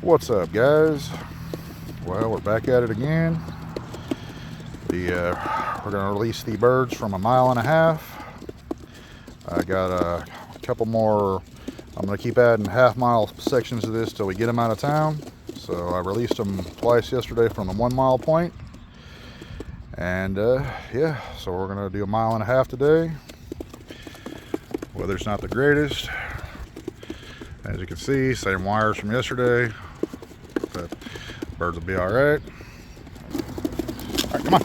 What's up, guys? Well, we're back at it again. We're gonna release the birds from 1.5 miles. I got a couple more. I'm gonna keep adding half-mile sections of this till we get them out of town. So I released them twice yesterday from the 1 mile point. And yeah, so we're gonna do 1.5 miles today. Weather's not the greatest. As you can see, same wires from yesterday. But birds will be all right. All right, come on.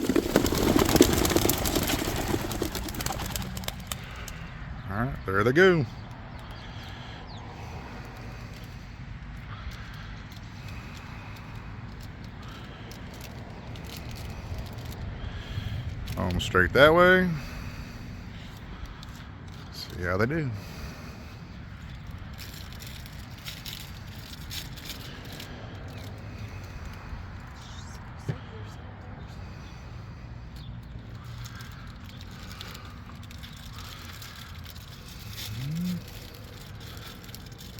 All right, there they go. Home straight that way. See how they do.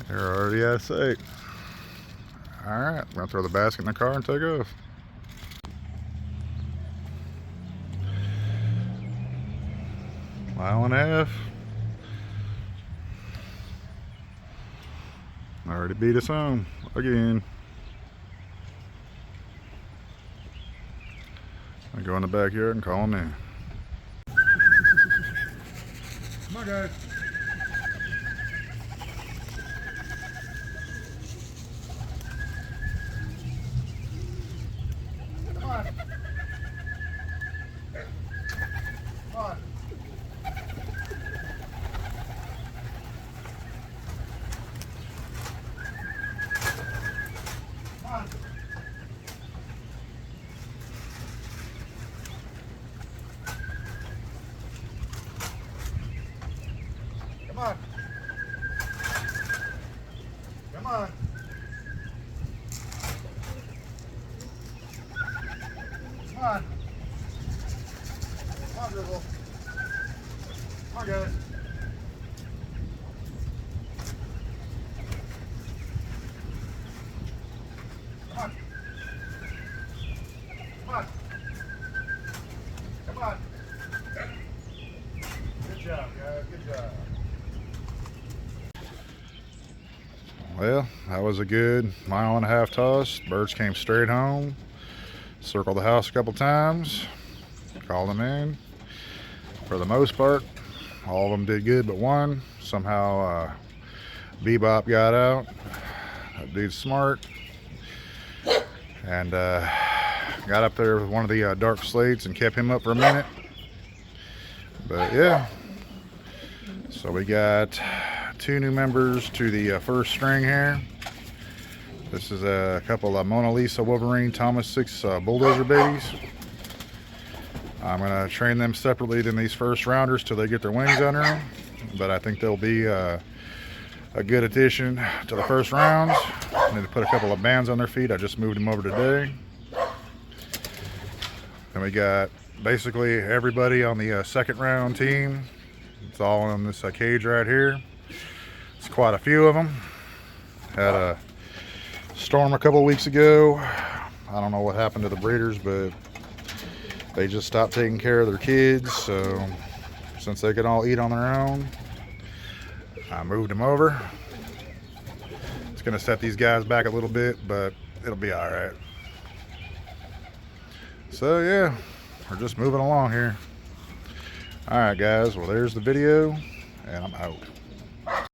They're already out of sight. All right, I'm gonna throw the basket in the car and take off. Mile and a half. Already beat us home again. I go in the backyard and call them in. Come on, guys. Come on. Come on. Come on. Come on. Come on. Come on. Come on, Drizzle. Come on, guys. Come on. Come on. Come on. Good job, guys. Good job. Well, that was a good 1.5 mile toss. Birds came straight home. Circled the house a couple times. Called them in. For the most part, all of them did good but one. Somehow Bebop got out. That dude's smart. And got up there with one of the dark slates and kept him up for a minute. But yeah, so we got 2 new members to the first string here. This is a couple of Mona Lisa Wolverine Thomas 6 bulldozer babies. I'm going to train them separately than these first rounders till they get their wings under them. But I think they'll be a good addition to the first rounds. I need to put a couple of bands on their feet. I just moved them over today. And we got basically everybody on the second round team. It's all in this cage right here. It's quite a few of them. Had a storm a couple of weeks ago. I don't know what happened to the breeders, but they just stopped taking care of their kids. So since they could all eat on their own, I moved them over. It's gonna set these guys back a little bit, but it'll be all right. So yeah, we're just moving along here. All right, guys, well, there's the video, and I'm out.